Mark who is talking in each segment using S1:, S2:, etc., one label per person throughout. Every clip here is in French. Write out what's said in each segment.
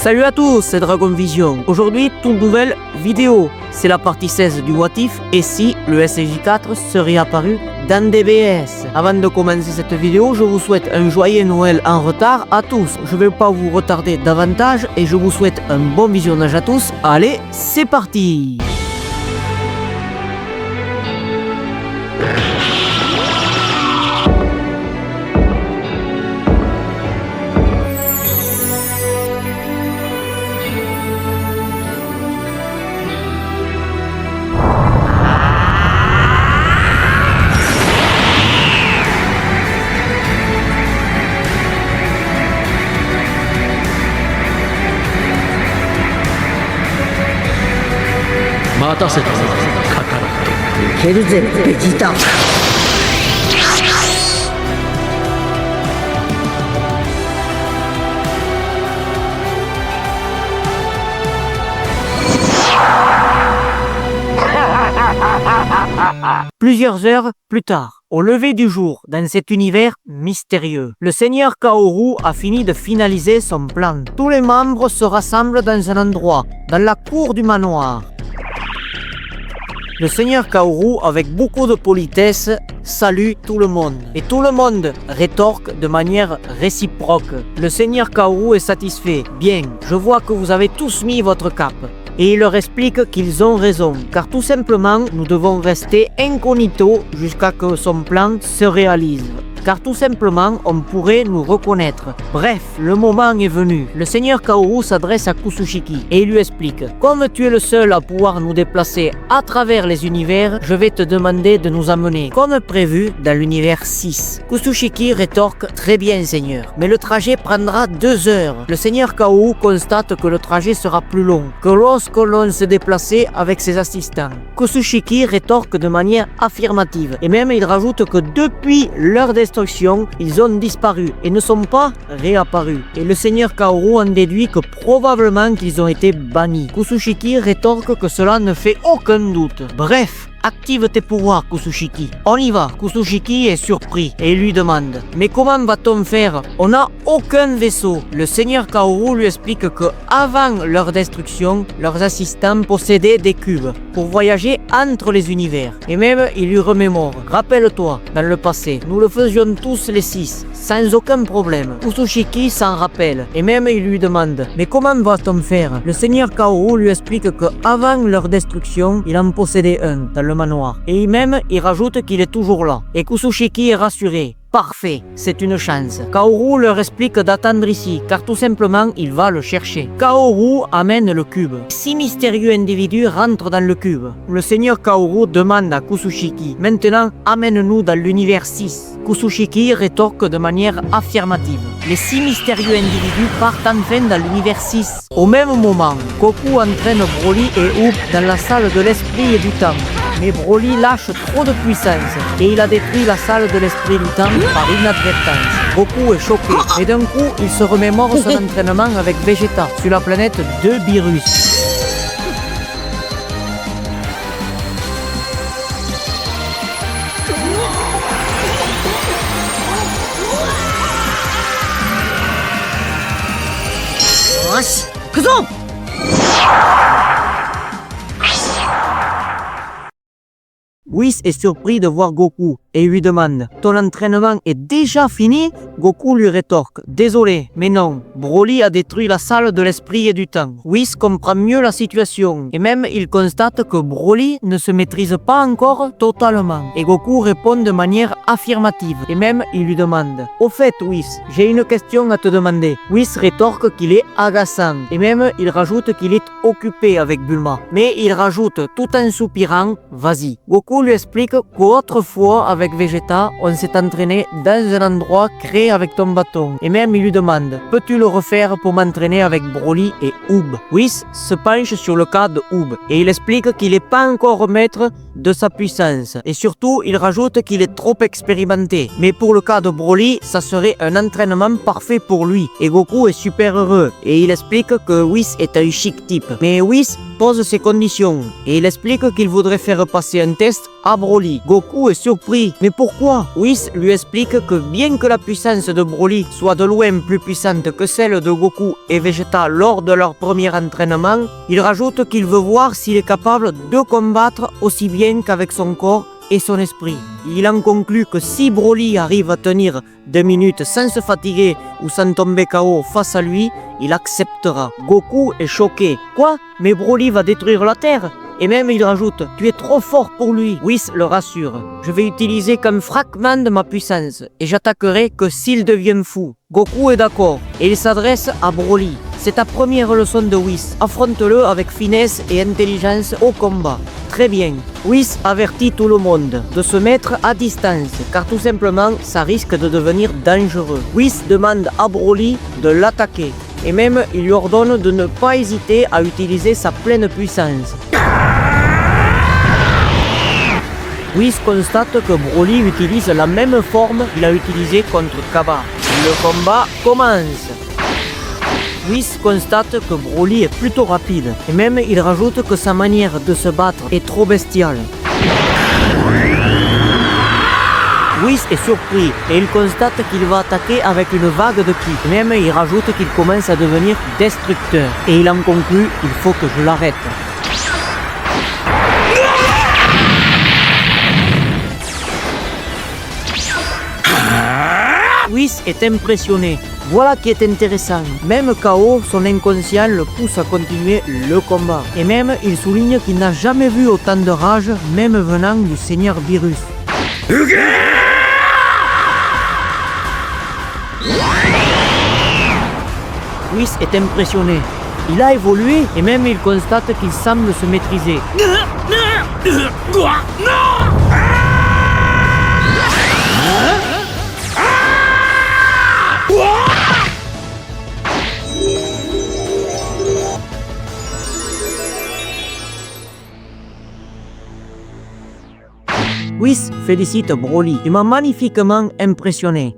S1: Salut à tous, c'est Dragon Vision. Aujourd'hui, toute nouvelle vidéo. C'est la partie 16 du What If et si le SJ4 serait apparu dans DBS. Avant de commencer cette vidéo, je vous souhaite un joyeux Noël en retard à tous. Je ne vais pas vous retarder davantage et je vous souhaite un bon visionnage à tous. Allez, c'est parti!
S2: Vegeta.
S1: Plusieurs heures plus tard, au lever du jour, dans cet univers mystérieux, le seigneur Kaoru a fini de finaliser son plan. Tous les membres se rassemblent dans un endroit, dans la cour du manoir. Le seigneur Kaoru, avec beaucoup de politesse, salue tout le monde. Et tout le monde rétorque de manière réciproque. Le seigneur Kaoru est satisfait. Bien, je vois que vous avez tous mis votre cape. Et il leur explique qu'ils ont raison, car tout simplement, nous devons rester incognito jusqu'à ce que son plan se réalise. Car tout simplement, on pourrait nous reconnaître. Bref, le moment est venu. Le seigneur Kaoru s'adresse à Kusushiki et il lui explique: comme tu es le seul à pouvoir nous déplacer à travers les univers, je vais te demander de nous amener, comme prévu, dans l'univers 6. Kusushiki rétorque: très bien, seigneur, mais le trajet prendra 2 heures. Le seigneur Kaoru constate que le trajet sera plus long que lorsque l'on se déplaçait avec ses assistants. Kusushiki rétorque de manière affirmative et même il rajoute que depuis leur destruction, ils ont disparu et ne sont pas réapparus. Et le seigneur Kaoru en déduit que probablement qu'ils ont été bannis. Kusushiki rétorque que cela ne fait aucun doute. Bref, active tes pouvoirs, Kusushiki. On y va. Kusushiki est surpris et il lui demande: mais comment va-t-on faire? On n'a aucun vaisseau. Le seigneur Kaoru lui explique que avant leur destruction, leurs assistants possédaient des cubes pour voyager entre les univers. Et même il lui remémore: rappelle-toi, dans le passé, nous le faisions tous les 6, sans aucun problème. Kusushiki s'en rappelle et même il lui demande: mais comment va-t-on faire? Le seigneur Kaoru lui explique que avant leur destruction, il en possédait un dans le manoir. Et même, il rajoute qu'il est toujours là. Et Kusushiki est rassuré. Parfait, c'est une chance. Kaoru leur explique d'attendre ici, car tout simplement, il va le chercher. Kaoru amène le cube. 6 mystérieux individus rentrent dans le cube. Le seigneur Kaoru demande à Kusushiki: maintenant, amène-nous dans l'univers 6. Kusushiki rétorque de manière affirmative. Les 6 mystérieux individus partent enfin dans l'univers 6. Au même moment, Goku entraîne Broly et Up dans la salle de l'esprit et du temps. Mais Broly lâche trop de puissance et il a détruit la salle de l'esprit du temps par inadvertance. Goku est choqué et d'un coup il se remémore son entraînement avec Vegeta sur la planète de Beerus. Whis est surpris de voir Goku et lui demande: ton entraînement est déjà fini? Goku lui rétorque: désolé, mais non, Broly a détruit la salle de l'esprit et du temps. Whis comprend mieux la situation et même il constate que Broly ne se maîtrise pas encore totalement. Et Goku répond de manière affirmative et même il lui demande: au fait Whis, j'ai une question à te demander. Whis rétorque qu'il est agaçant et même il rajoute qu'il est occupé avec Bulma. Mais il rajoute tout en soupirant: vas-y. Goku lui explique qu'autrefois avec Vegeta, on s'est entraîné dans un endroit créé avec ton bâton. Et même il lui demande: peux-tu le refaire pour m'entraîner avec Broly et Oob? Whis se penche sur le cas de Oob et il explique qu'il n'est pas encore maître de sa puissance. Et surtout, il rajoute qu'il est trop expérimenté. Mais pour le cas de Broly, ça serait un entraînement parfait pour lui. Et Goku est super heureux. Et il explique que Whis est un chic type. Mais Whis pose ses conditions. Et il explique qu'il voudrait faire passer un test à Broly. Goku est surpris. Mais pourquoi? Whis lui explique que bien que la puissance de Broly soit de loin plus puissante que celle de Goku et Vegeta lors de leur premier entraînement, il rajoute qu'il veut voir s'il est capable de combattre aussi bien qu'avec son corps et son esprit. Il en conclut que si Broly arrive à tenir 2 minutes sans se fatiguer ou sans tomber KO face à lui, il acceptera. Goku est choqué. Quoi? Mais Broly va détruire la Terre? Et même il rajoute, tu es trop fort pour lui. Whis le rassure, je vais utiliser comme fragment de ma puissance et j'attaquerai que s'il devient fou. Goku est d'accord et il s'adresse à Broly. C'est ta première leçon de Whis. Affronte-le avec finesse et intelligence au combat. Très bien. Whis avertit tout le monde de se mettre à distance, car tout simplement, ça risque de devenir dangereux. Whis demande à Broly de l'attaquer, et même il lui ordonne de ne pas hésiter à utiliser sa pleine puissance. Whis constate que Broly utilise la même forme qu'il a utilisée contre Cabba. Le combat commence. Whis constate que Broly est plutôt rapide, et même il rajoute que sa manière de se battre est trop bestiale. Whis est surpris, et il constate qu'il va attaquer avec une vague de ki. Même il rajoute qu'il commence à devenir destructeur, et il en conclut, il faut que je l'arrête. Whis est impressionné. Voilà qui est intéressant. Même KO, son inconscient le pousse à continuer le combat. Et même, il souligne qu'il n'a jamais vu autant de rage, même venant du Seigneur Virus. Whis est impressionné. Il a évolué et même il constate qu'il semble se maîtriser. Whis félicite Broly. Tu m'as magnifiquement impressionné.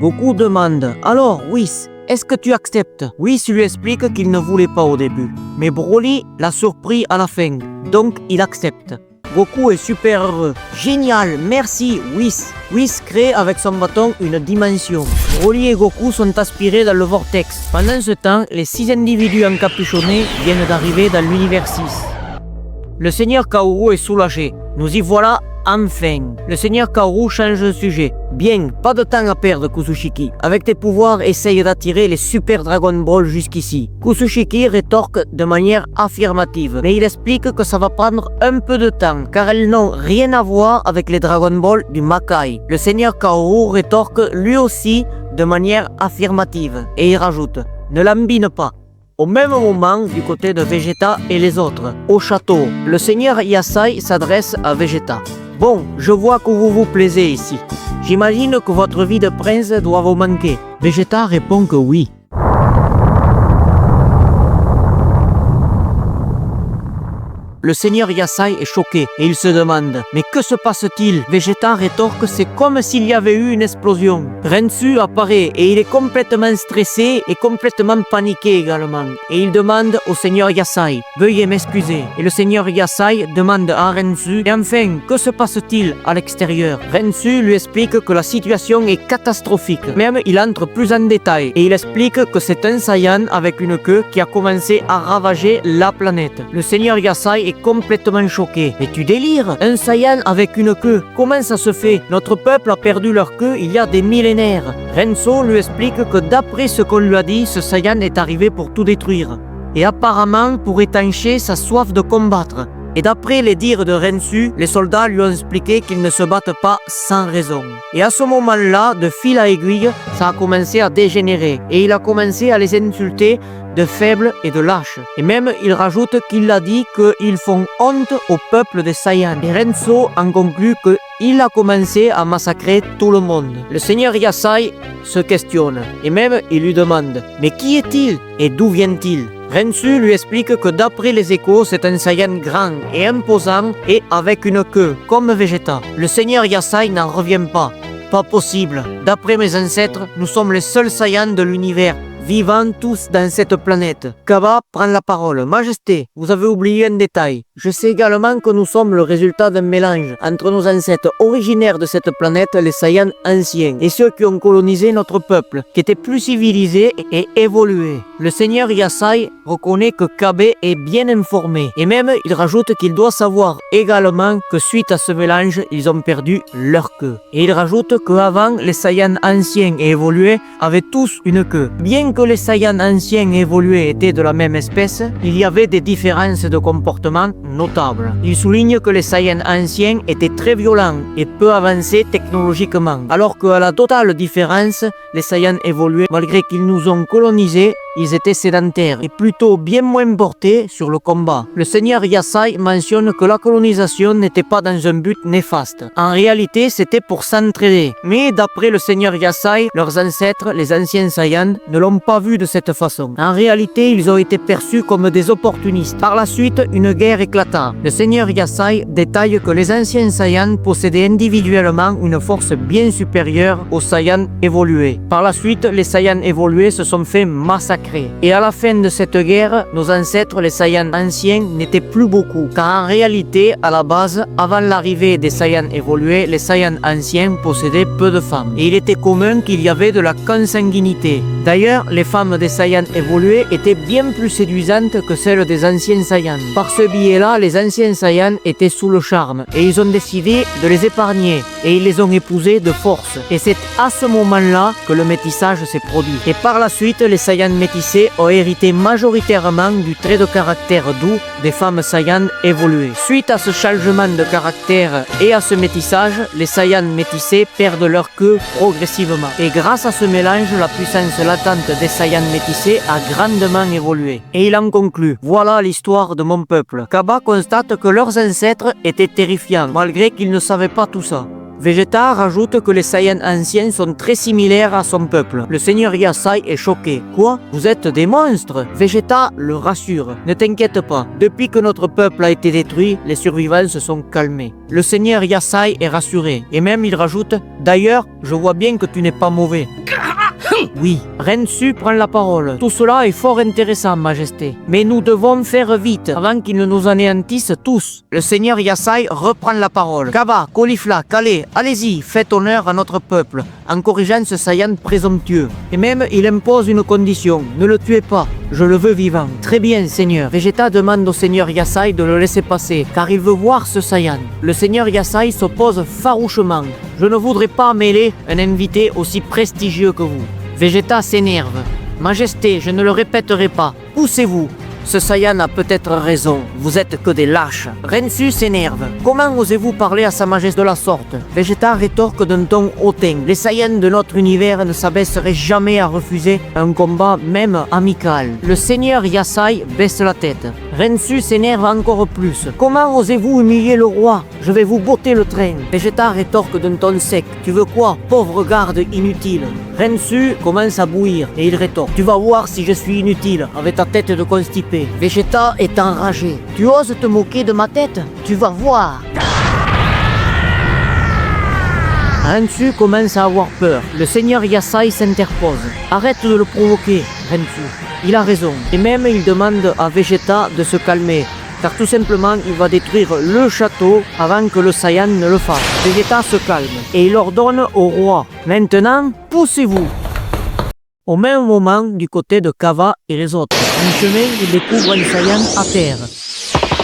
S1: Goku demande, alors Whis, est-ce que tu acceptes? Whis lui explique qu'il ne voulait pas au début. Mais Broly l'a surpris à la fin, donc il accepte. Goku est super heureux. Génial, merci Whis. Whis crée avec son bâton une dimension. Broly et Goku sont aspirés dans le vortex. Pendant ce temps, les 6 individus encapuchonnés viennent d'arriver dans l'univers 6. Le Seigneur Kaoru est soulagé. Nous y voilà enfin. Le Seigneur Kaoru change de sujet. Bien, pas de temps à perdre Kusushiki. Avec tes pouvoirs, essaye d'attirer les Super Dragon Ball jusqu'ici. Kusushiki rétorque de manière affirmative, mais il explique que ça va prendre un peu de temps, car elles n'ont rien à voir avec les Dragon Ball du Makai. Le Seigneur Kaoru rétorque lui aussi de manière affirmative, et il rajoute, ne l'embine pas. Au même moment, du côté de Vegeta et les autres, au château, le Seigneur Yasai s'adresse à Vegeta. Bon, je vois que vous vous plaisez ici. J'imagine que votre vie de prince doit vous manquer. Vegeta répond que oui. Le Seigneur Yasai est choqué et il se demande « Mais que se passe-t-il » Vegeta rétorque « C'est comme s'il y avait eu une explosion ». Rensu apparaît et il est complètement stressé et complètement paniqué également. Et il demande au Seigneur Yasai « Veuillez m'excuser ». Et le Seigneur Yasai demande à Rensu « Et enfin, que se passe-t-il à l'extérieur » Rensu lui explique que la situation est catastrophique. Même il entre plus en détail et il explique que c'est un Saiyan avec une queue qui a commencé à ravager la planète. Le Seigneur Yasai est complètement choqué. Mais tu délires, un Saiyan avec une queue, comment ça se fait? Notre peuple a perdu leur queue il y a des millénaires. Renzo lui explique que d'après ce qu'on lui a dit, ce Saiyan est arrivé pour tout détruire. Et apparemment pour étancher sa soif de combattre. Et d'après les dires de Rensu, les soldats lui ont expliqué qu'ils ne se battent pas sans raison. Et à ce moment-là, de fil à aiguille, ça a commencé à dégénérer. Et il a commencé à les insulter de faibles et de lâches. Et même, il rajoute qu'il a dit qu'ils font honte au peuple des Saiyans. Et Renzo en conclut qu'il a commencé à massacrer tout le monde. Le Seigneur Yasai se questionne. Et même, il lui demande « Mais qui est-il et d'où vient-il » Rensu lui explique que d'après les échos, c'est un Saiyan grand et imposant et avec une queue, comme Vegeta. Le seigneur Yasai n'en revient pas. Pas possible. D'après mes ancêtres, nous sommes les seuls Saiyans de l'univers, vivant tous dans cette planète. Kaba prend la parole. Majesté, vous avez oublié un détail. Je sais également que nous sommes le résultat d'un mélange entre nos ancêtres originaires de cette planète, les Saiyans anciens, et ceux qui ont colonisé notre peuple, qui étaient plus civilisés et évolués. Le seigneur Yasai reconnaît que Kabe est bien informé, et même il rajoute qu'il doit savoir également que suite à ce mélange, ils ont perdu leur queue. Et il rajoute qu'avant, les Saiyans anciens et évolués avaient tous une queue. Bien que les Saiyans anciens et évolués étaient de la même espèce, il y avait des différences de comportement notables. Il souligne que les Saiyans anciens étaient très violents et peu avancés technologiquement, alors qu'à la totale différence, les Saiyans évolués, malgré qu'ils nous ont colonisés, ils étaient sédentaires et plutôt bien moins portés sur le combat. Le seigneur Yasai mentionne que la colonisation n'était pas dans un but néfaste. En réalité, c'était pour s'entraider. Mais d'après le seigneur Yasai, leurs ancêtres, les anciens Saiyans, ne l'ont pas vu de cette façon. En réalité, ils ont été perçus comme des opportunistes. Par la suite, une guerre éclata. Le seigneur Yasai détaille que les anciens Saiyans possédaient individuellement une force bien supérieure aux Saiyans évolués. Par la suite, les Saiyans évolués se sont fait massacrer. Et à la fin de cette guerre, nos ancêtres, les Saiyans anciens, n'étaient plus beaucoup. Car en réalité, à la base, avant l'arrivée des Saiyans évolués, les Saiyans anciens possédaient peu de femmes. Et il était commun qu'il y avait de la consanguinité. D'ailleurs, les femmes des Saiyans évolués étaient bien plus séduisantes que celles des anciens Saiyans. Par ce biais-là, les anciens Saiyans étaient sous le charme. Et ils ont décidé de les épargner. Et ils les ont épousés de force. Et c'est à ce moment-là que le métissage s'est produit. Et par la suite, les Saiyans métissés ont hérité majoritairement du trait de caractère doux des femmes Saiyans évoluées. Suite à ce changement de caractère et à ce métissage, les Saiyans métissés perdent leur queue progressivement. Et grâce à ce mélange, la puissance latente des Saiyans métissés a grandement évolué. Et il en conclut: voilà l'histoire de mon peuple. Kaba constate que leurs ancêtres étaient terrifiants, malgré qu'ils ne savaient pas tout ça. Vegeta rajoute que les Saiyans anciens sont très similaires à son peuple. Le seigneur Yasai est choqué. Quoi? Vous êtes des monstres? Vegeta le rassure. Ne t'inquiète pas, depuis que notre peuple a été détruit, les survivants se sont calmés. Le seigneur Yasai est rassuré. Et même il rajoute: d'ailleurs, je vois bien que tu n'es pas mauvais. Oui, Rensu prend la parole. Tout cela est fort intéressant, Majesté. Mais nous devons faire vite, avant qu'ils ne nous anéantissent tous. Le seigneur Yasai reprend la parole. Kaba, Caulifla, Kale, allez-y, faites honneur à notre peuple, en corrigeant ce Saiyan présomptueux. Et même, il impose une condition. Ne le tuez pas. Je le veux vivant. Très bien, Seigneur. Vegeta demande au Seigneur Yasai de le laisser passer, car il veut voir ce Saiyan. Le Seigneur Yasai s'oppose farouchement. Je ne voudrais pas mêler un invité aussi prestigieux que vous. Vegeta s'énerve. Majesté, je ne le répéterai pas. Poussez-vous. Ce Saiyan a peut-être raison, vous êtes que des lâches. Rensu s'énerve. Comment osez-vous parler à sa majesté de la sorte? Vegeta rétorque d'un ton hautain. Les Saiyans de notre univers ne s'abaisseraient jamais à refuser un combat, même amical. Le seigneur Yasai baisse la tête. Rensu s'énerve encore plus. Comment osez-vous humilier le roi? Je vais vous botter le train. Vegeta rétorque d'un ton sec. Tu veux quoi, pauvre garde inutile? Rensu commence à bouillir et il rétorque. Tu vas voir si je suis inutile avec ta tête de constipé. Vegeta est enragé. Tu oses te moquer de ma tête? Tu vas voir. Rensu commence à avoir peur. Le seigneur Yasai s'interpose. Arrête de le provoquer, Rensu. Il a raison. Et même il demande à Vegeta de se calmer, car tout simplement il va détruire le château avant que le Saiyan ne le fasse. Vegeta se calme et il ordonne au roi: maintenant, poussez-vous. Au même moment, du côté de Kava et les autres, en chemin, ils découvrent un Saiyan à terre.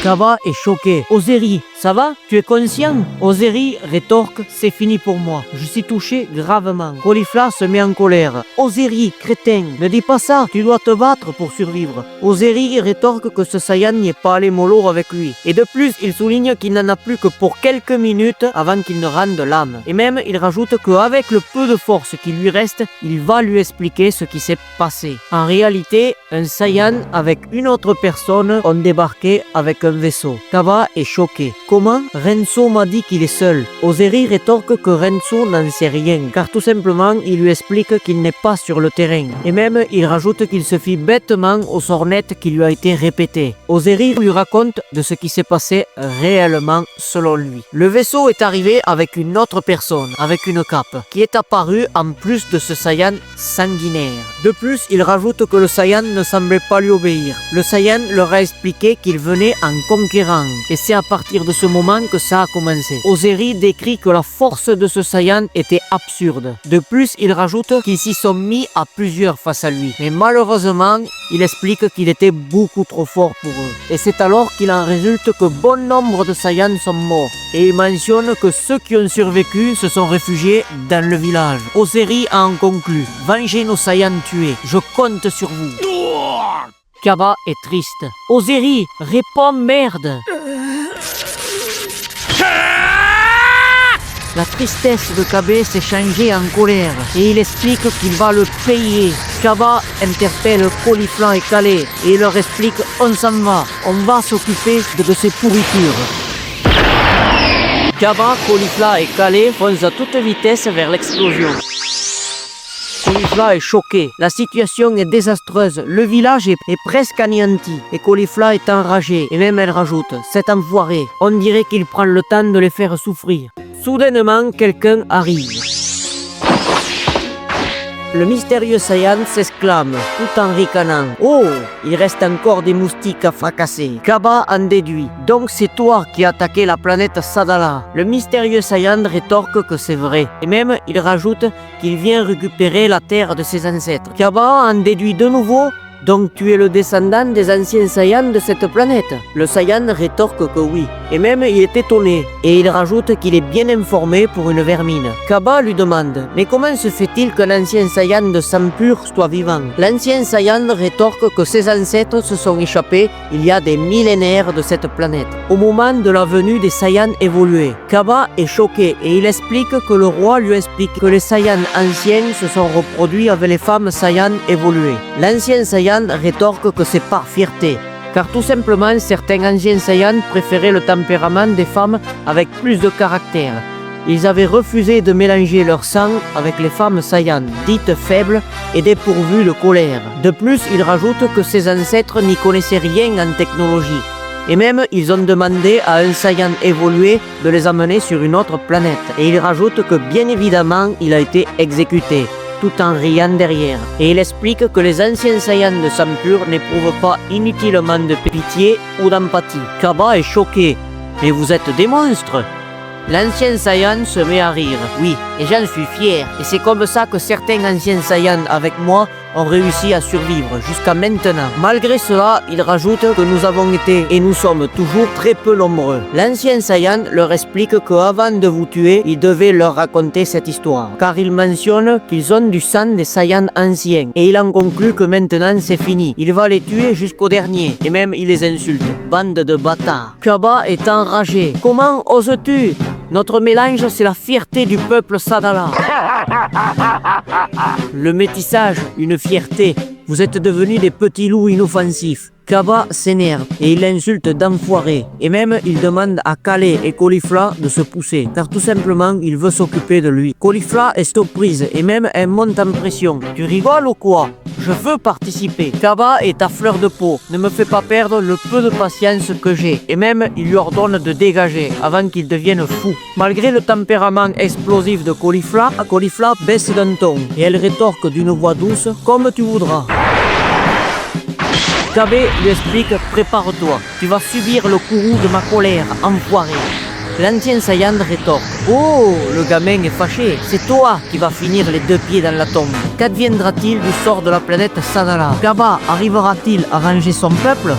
S1: Kava est choqué. Ozeri, ça va? Tu es conscient? Ozeri rétorque: c'est fini pour moi. Je suis touché gravement. Caulifla se met en colère. Ozeri, crétin, ne dis pas ça. Tu dois te battre pour survivre. Ozeri rétorque que ce Saiyan n'y est pas allé mollo avec lui. Et de plus, il souligne qu'il n'en a plus que pour quelques minutes avant qu'il ne rende l'âme. Et même, il rajoute qu'avec le peu de force qui lui reste, il va lui expliquer ce qui s'est passé. En réalité, un Saiyan avec une autre personne ont débarqué avec un vaisseau. Kava est choqué. Comment? Renzo m'a dit qu'il est seul. Ozeri rétorque que Renzo n'en sait rien, car tout simplement il lui explique qu'il n'est pas sur le terrain. Et même il rajoute qu'il se fie bêtement au sort net qui lui a été répété. Ozeri lui raconte de ce qui s'est passé réellement selon lui. Le vaisseau est arrivé avec une autre personne, avec une cape, qui est apparue en plus de ce Saiyan sanguinaire. De plus, il rajoute que le Saiyan ne semblait pas lui obéir. Le Saiyan leur a expliqué qu'il venait en conquérant, et c'est à partir de ce moment que ça a commencé. Ozeri décrit que la force de ce Saiyan était absurde. De plus, il rajoute qu'ils s'y sont mis à plusieurs face à lui. Mais malheureusement, il explique qu'il était beaucoup trop fort pour eux. Et c'est alors qu'il en résulte que bon nombre de Saiyans sont morts. Et il mentionne que ceux qui ont survécu se sont réfugiés dans le village. Ozeri a en conclu: vengez nos Saiyans tués, je compte sur vous. Cabba est triste. Ozeri, réponds merde. La tristesse de Cabba s'est changée en colère et il explique qu'il va le payer. Cabba interpelle Caulifla et Calais et il leur explique: on s'en va, on va s'occuper de ces pourritures. Cabba, Caulifla et Calais foncent à toute vitesse vers l'explosion. Caulifla est choqué, la situation est désastreuse, le village est presque anéanti et Caulifla est enragée et même elle rajoute: cet enfoiré, on dirait qu'il prend le temps de les faire souffrir. Soudainement, quelqu'un arrive. Le mystérieux Saiyan s'exclame, tout en ricanant: oh, il reste encore des moustiques à fracasser. Cabba en déduit: donc c'est toi qui as attaqué la planète Sadala. Le mystérieux Saiyan rétorque que c'est vrai. Et même, il rajoute qu'il vient récupérer la terre de ses ancêtres. Cabba en déduit de nouveau: donc tu es le descendant des anciens Saiyans de cette planète? Le Saiyan rétorque que oui. Et même il est étonné. Et il rajoute qu'il est bien informé pour une vermine. Cabba lui demande: mais comment se fait-il qu'un ancien Saiyan de sang pur soit vivant? L'ancien Saiyan rétorque que ses ancêtres se sont échappés il y a des millénaires de cette planète, au moment de la venue des Saiyans évolués. Cabba est choqué et il explique que le roi lui explique que les Saiyans anciens se sont reproduits avec les femmes Saiyans évoluées. L'ancien Saiyan rétorque que c'est par fierté, car tout simplement certains anciens Saiyans préféraient le tempérament des femmes avec plus de caractère. Ils avaient refusé de mélanger leur sang avec les femmes Saiyans, dites faibles et dépourvues de colère. De plus, il rajoute que ses ancêtres n'y connaissaient rien en technologie. Et même, ils ont demandé à un Saiyan évolué de les amener sur une autre planète. Et il rajoute que bien évidemment, il a été exécuté, tout en riant derrière. Et il explique que les anciens Saiyans de sang pur n'éprouvent pas inutilement de pitié ou d'empathie. Cabba est choqué. Mais vous êtes des monstres! L'ancien Saiyan se met à rire. Oui, et j'en suis fier. Et c'est comme ça que certains anciens Saiyans avec moi ont réussi à survivre jusqu'à maintenant. Malgré cela, il rajoute que nous avons été et nous sommes toujours très peu nombreux. L'ancien Saiyan leur explique qu'avant de vous tuer, il devait leur raconter cette histoire, car il mentionne qu'ils ont du sang des Saiyans anciens. Et il en conclut que maintenant c'est fini. Il va les tuer jusqu'au dernier. Et même il les insulte. Bande de bâtards. Cabba est enragé. Comment oses-tu? Notre mélange, c'est la fierté du peuple Sadala. Le métissage, une fierté. Vous êtes devenus des petits loups inoffensifs. Cabba s'énerve et il l'insulte d'enfoiré. Et même, il demande à Calais et Caulifla de se pousser, car tout simplement, il veut s'occuper de lui. Caulifla est surprise et même elle monte en pression. Tu rigoles ou quoi? Je veux participer. Cabba est à fleur de peau. Ne me fais pas perdre le peu de patience que j'ai. Et même, il lui ordonne de dégager avant qu'il devienne fou. Malgré le tempérament explosif de Caulifla, Caulifla baisse d'un ton et elle rétorque d'une voix douce: comme tu voudras. Cabba lui explique: prépare-toi, tu vas subir le courroux de ma colère, enfoiré. L'ancien Saiyan rétorque: oh, le gamin est fâché, c'est toi qui vas finir les deux pieds dans la tombe. Qu'adviendra-t-il du sort de la planète Sadala? Cabba arrivera-t-il à ranger son peuple?